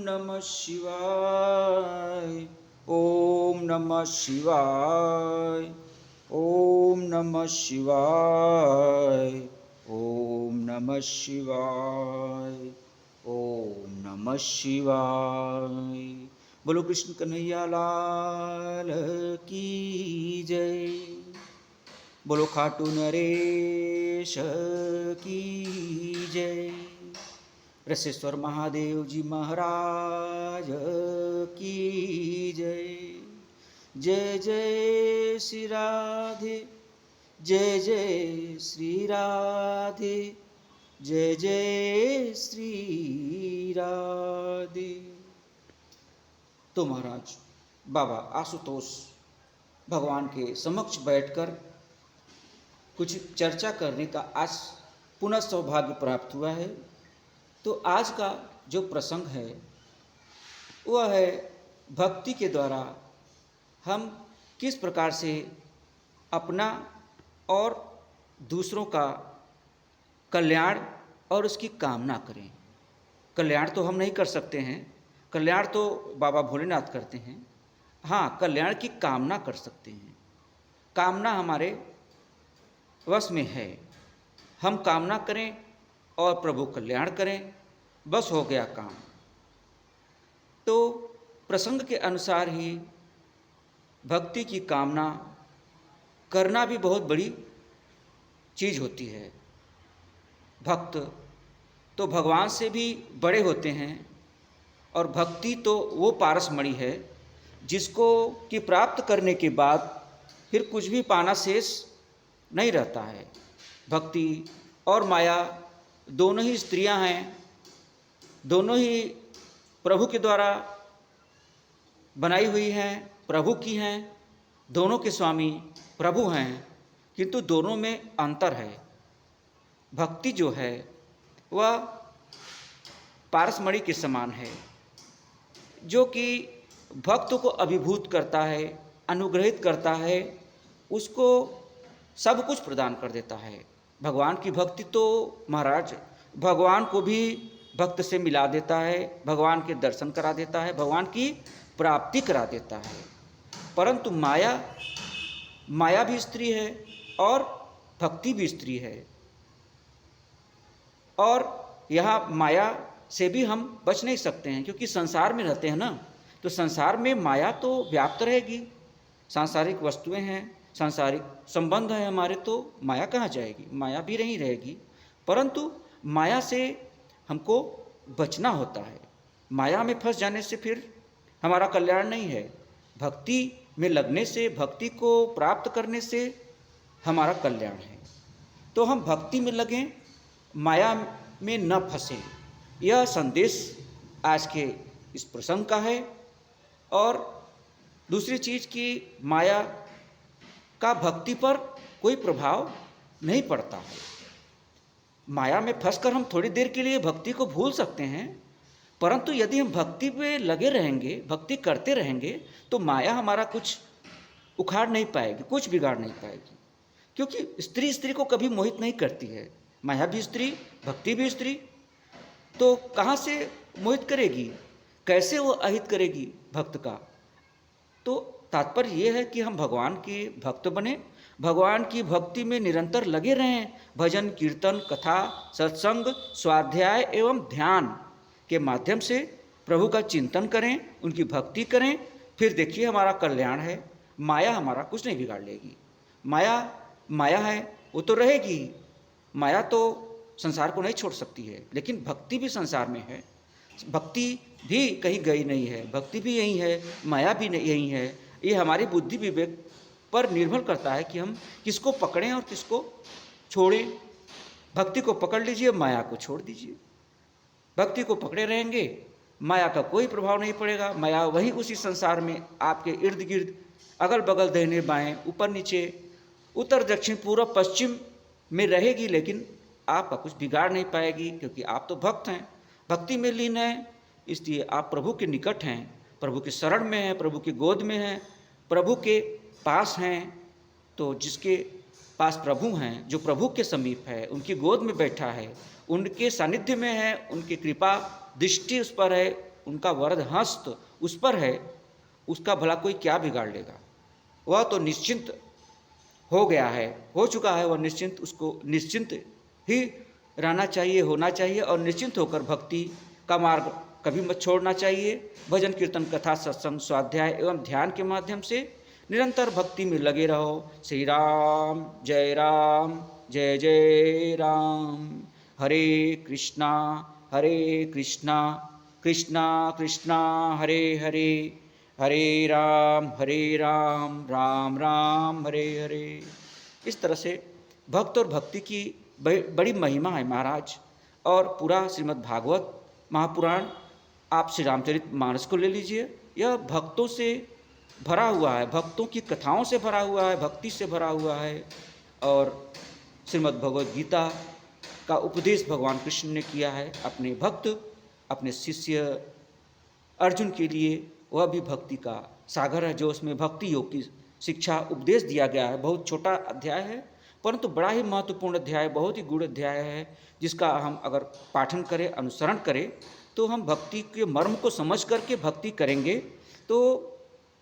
नमः शिवाय। ओम नमः शिवाय। ओम नमः शिवाय। ओम नमः शिवाय। ओम नमः शिवाय। बोलो कृष्ण कन्हैया लाल की जय। बोलो खाटू नरेश की जय। रसेश्वर महादेव जी महाराज की जय। जय जय श्री राधे। जय जय श्री राधे। जय जय श्री राधे। तो महाराज बाबा आशुतोष भगवान के समक्ष बैठकर कुछ चर्चा करने का आज पुनः सौभाग्य प्राप्त हुआ है। तो आज का जो प्रसंग है वह है भक्ति के द्वारा हम किस प्रकार से अपना और दूसरों का कल्याण और उसकी कामना करें। कल्याण तो हम नहीं कर सकते हैं, कल्याण तो बाबा भोलेनाथ करते हैं। हाँ, कल्याण की कामना कर सकते हैं। कामना हमारे वश में है। हम कामना करें और प्रभु कल्याण करें, बस हो गया काम। तो प्रसंग के अनुसार ही भक्ति की कामना करना भी बहुत बड़ी चीज़ होती है। भक्त तो भगवान से भी बड़े होते हैं और भक्ति तो वो पारसमणि है जिसको कि प्राप्त करने के बाद फिर कुछ भी पाना शेष नहीं रहता है। भक्ति और माया दोनों ही स्त्रियां हैं, दोनों ही प्रभु के द्वारा बनाई हुई हैं, प्रभु की हैं। दोनों के स्वामी प्रभु हैं, किंतु दोनों में अंतर है। भक्ति जो है वह पारसमणि के समान है, जो कि भक्त को अभिभूत करता है, अनुग्रहित करता है, उसको सब कुछ प्रदान कर देता है। भगवान की भक्ति तो महाराज भगवान को भी भक्त से मिला देता है, भगवान के दर्शन करा देता है, भगवान की प्राप्ति करा देता है। परंतु माया भी स्त्री है और भक्ति भी स्त्री है। और यहाँ माया से भी हम बच नहीं सकते हैं, क्योंकि संसार में रहते हैं ना, तो संसार में माया तो व्याप्त रहेगी। सांसारिक वस्तुएं हैं, सांसारिक संबंध है हमारे, तो माया कहाँ जाएगी? माया भी नहीं रहेगी। परंतु माया से हमको बचना होता है। माया में फंस जाने से फिर हमारा कल्याण नहीं है। भक्ति में लगने से, भक्ति को प्राप्त करने से हमारा कल्याण है। तो हम भक्ति में लगें, माया में न फंसें। यह संदेश आज के इस प्रसंग का है। और दूसरी चीज़ कि माया का भक्ति पर कोई प्रभाव नहीं पड़ता है। माया में फंसकर हम थोड़ी देर के लिए भक्ति को भूल सकते हैं, परंतु यदि हम भक्ति में लगे रहेंगे, भक्ति करते रहेंगे, तो माया हमारा कुछ उखाड़ नहीं पाएगी, कुछ बिगाड़ नहीं पाएगी। क्योंकि स्त्री स्त्री को कभी मोहित नहीं करती है। माया भी स्त्री, भक्ति भी स्त्री, तो कहाँ से मोहित करेगी? कैसे वो अहित करेगी भक्त का? तो तात्पर्य ये है कि हम भगवान के भक्त बने, भगवान की भक्ति में निरंतर लगे रहें। भजन, कीर्तन, कथा, सत्संग, स्वाध्याय एवं ध्यान के माध्यम से प्रभु का चिंतन करें, उनकी भक्ति करें। फिर देखिए हमारा कल्याण है। माया हमारा कुछ नहीं बिगाड़ लेगी। माया है, वो तो रहेगी। माया तो संसार को नहीं छोड़ सकती है, लेकिन भक्ति भी संसार में है। भक्ति भी कहीं गई नहीं है, भक्ति भी यही है, माया भी यही है। ये हमारी बुद्धि विवेक पर निर्भर करता है कि हम किसको पकड़ें और किसको छोड़ें। भक्ति को पकड़ लीजिए, माया को छोड़ दीजिए। भक्ति को पकड़े रहेंगे, माया का कोई प्रभाव नहीं पड़ेगा। माया वही उसी संसार में आपके इर्द गिर्द, अगल बगल, दाहिने बाएं, ऊपर नीचे, उत्तर दक्षिण पूर्व पश्चिम में रहेगी, लेकिन आपका कुछ बिगाड़ नहीं पाएगी, क्योंकि आप तो भक्त हैं, भक्ति में लीन हैं। इसलिए आप प्रभु के निकट हैं, प्रभु के शरण में हैं, प्रभु की गोद में हैं, प्रभु के पास हैं। तो जिसके पास प्रभु हैं, जो प्रभु के समीप है, उनकी गोद में बैठा है, उनके सानिध्य में है, उनकी कृपा दृष्टि उस पर है, उनका वरद हस्त उस पर है, उसका भला कोई क्या बिगाड़ लेगा। वह तो निश्चिंत हो गया है, हो चुका है वह निश्चिंत, उसको निश्चिंत ही रहना चाहिए, होना चाहिए और निश्चिंत होकर भक्ति का मार्ग कभी मत छोड़ना चाहिए। भजन कीर्तन कथा सत्संग स्वाध्याय एवं ध्यान के माध्यम से निरंतर भक्ति में लगे रहो। श्री राम जय जय राम। हरे कृष्णा कृष्णा कृष्णा हरे हरे, हरे राम राम राम हरे हरे। इस तरह से भक्त और भक्ति की बड़ी महिमा है महाराज। और पूरा श्रीमद् भागवत महापुराण आप श्री रामचरित मानस को ले लीजिए, यह भक्तों से भरा हुआ है, भक्तों की कथाओं से भरा हुआ है, भक्ति से भरा हुआ है। और श्रीमद् भगवद गीता का उपदेश भगवान कृष्ण ने किया है अपने भक्त, अपने शिष्य अर्जुन के लिए। वह भी भक्ति का सागर है, जो उसमें भक्ति योग की शिक्षा उपदेश दिया गया है। बहुत छोटा अध्याय है, परंतु बड़ा ही महत्वपूर्ण अध्याय, बहुत ही गूढ़ अध्याय है, जिसका हम अगर पाठन करें, अनुसरण करें, तो हम भक्ति के मर्म को समझ करके भक्ति करेंगे तो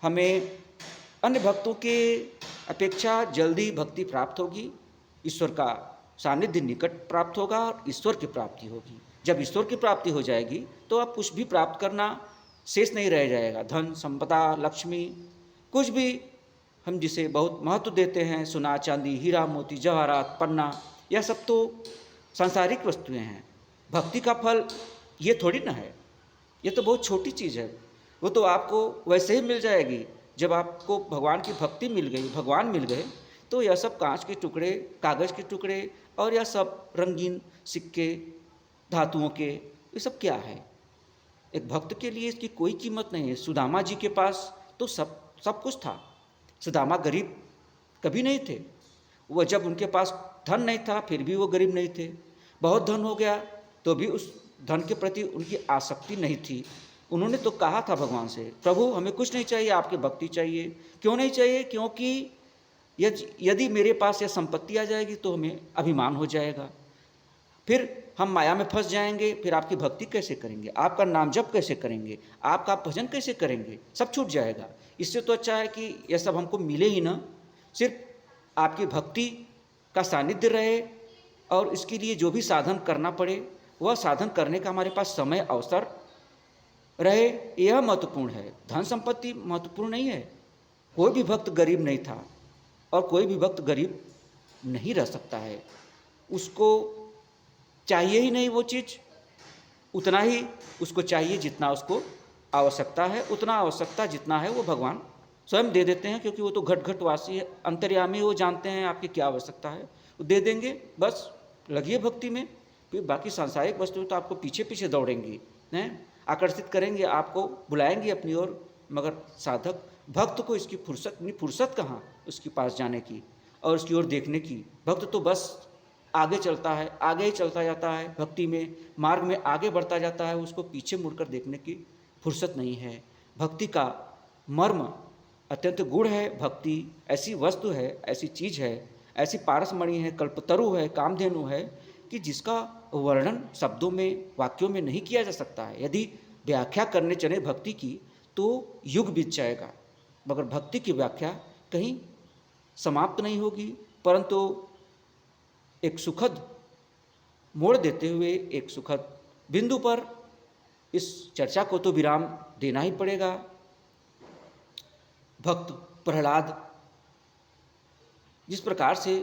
हमें अन्य भक्तों के अपेक्षा जल्दी भक्ति प्राप्त होगी, ईश्वर का सानिध्य निकट प्राप्त होगा और ईश्वर की प्राप्ति होगी। जब ईश्वर की प्राप्ति हो जाएगी तो आप कुछ भी प्राप्त करना शेष नहीं रह जाएगा। धन संपदा लक्ष्मी कुछ भी हम जिसे बहुत महत्व देते हैं, सोना चांदी हीरा मोती जवाहरात पन्ना, यह सब तो सांसारिक वस्तुएं हैं। भक्ति का फल ये थोड़ी ना है, ये तो बहुत छोटी चीज़ है। वो तो आपको वैसे ही मिल जाएगी। जब आपको भगवान की भक्ति मिल गई, भगवान मिल गए, तो यह सब कांच के टुकड़े, कागज़ के टुकड़े और यह सब रंगीन सिक्के धातुओं के, ये सब क्या है। एक भक्त के लिए इसकी कोई कीमत नहीं है। सुदामा जी के पास तो सब कुछ था। सुदामा गरीब कभी नहीं थे। वह जब उनके पास धन नहीं था फिर भी वो गरीब नहीं थे। बहुत धन हो गया तो भी उस धन के प्रति उनकी आसक्ति नहीं थी। उन्होंने तो कहा था भगवान से, प्रभु हमें कुछ नहीं चाहिए, आपकी भक्ति चाहिए। क्यों नहीं चाहिए? क्योंकि यदि मेरे पास यह संपत्ति आ जाएगी तो हमें अभिमान हो जाएगा, फिर हम माया में फंस जाएंगे, फिर आपकी भक्ति कैसे करेंगे, आपका नाम जप कैसे करेंगे, आपका भजन कैसे करेंगे, सब छूट जाएगा। इससे तो अच्छा है कि यह सब हमको मिले ही ना, सिर्फ आपकी भक्ति का सानिध्य रहे और इसके लिए जो भी साधन करना पड़े वह साधन करने का हमारे पास समय अवसर रहे, यह महत्वपूर्ण है। धन संपत्ति महत्वपूर्ण नहीं है। कोई भी भक्त गरीब नहीं था और कोई भी भक्त गरीब नहीं रह सकता है। उसको चाहिए ही नहीं वो चीज़, उतना ही उसको चाहिए जितना उसको आवश्यकता है। उतना आवश्यकता जितना है वो भगवान स्वयं दे देते हैं, क्योंकि वो तो घट घट वासी है, अंतर्यामी, वो जानते हैं आपकी क्या आवश्यकता है, वो दे देंगे। बस लगिए भक्ति में, फिर बाकी सांसारिक वस्तुएं तो आपको पीछे पीछे दौड़ेंगी, हैं, आकर्षित करेंगे, आपको बुलाएंगे अपनी ओर। मगर साधक भक्त को इसकी फुर्सत कहाँ उसके पास जाने की और उसकी ओर देखने की। भक्त तो बस आगे चलता है, आगे ही चलता जाता है, भक्ति में मार्ग में आगे बढ़ता जाता है, उसको पीछे मुड़कर देखने की फुर्सत नहीं है। भक्ति का मर्म अत्यंत गूढ़ है। भक्ति ऐसी वस्तु है, ऐसी चीज़ है, ऐसी पारसमणि है, कल्पतरु है, कामधेनु है कि जिसका वर्णन शब्दों में, वाक्यों में नहीं किया जा सकता है। यदि व्याख्या करने चले भक्ति की तो युग बीत जाएगा, मगर भक्ति की व्याख्या कहीं समाप्त नहीं होगी। परंतु एक सुखद मोड़ देते हुए, एक सुखद बिंदु पर इस चर्चा को तो विराम देना ही पड़ेगा। भक्त प्रहलाद जिस प्रकार से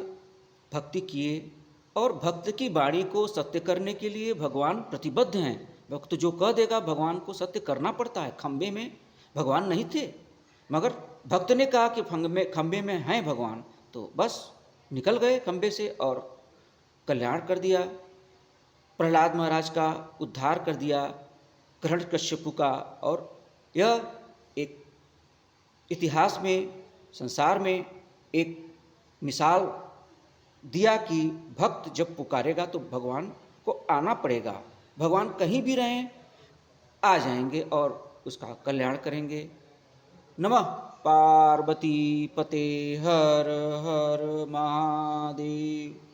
भक्ति किए और भक्त की वाणी को सत्य करने के लिए भगवान प्रतिबद्ध हैं। भक्त जो कह देगा भगवान को सत्य करना पड़ता है। खंबे में भगवान नहीं थे, मगर भक्त ने कहा कि खंबे में हैं भगवान, तो बस निकल गए खंबे से और कल्याण कर दिया। प्रहलाद महाराज का उद्धार कर दिया, हिरण्यकश्यपु का। और यह एक इतिहास में, संसार में एक मिसाल दिया कि भक्त जब पुकारेगा तो भगवान को आना पड़ेगा। भगवान कहीं भी रहें आ जाएंगे और उसका कल्याण करेंगे। नमः पार्वती पते हर हर महादेव।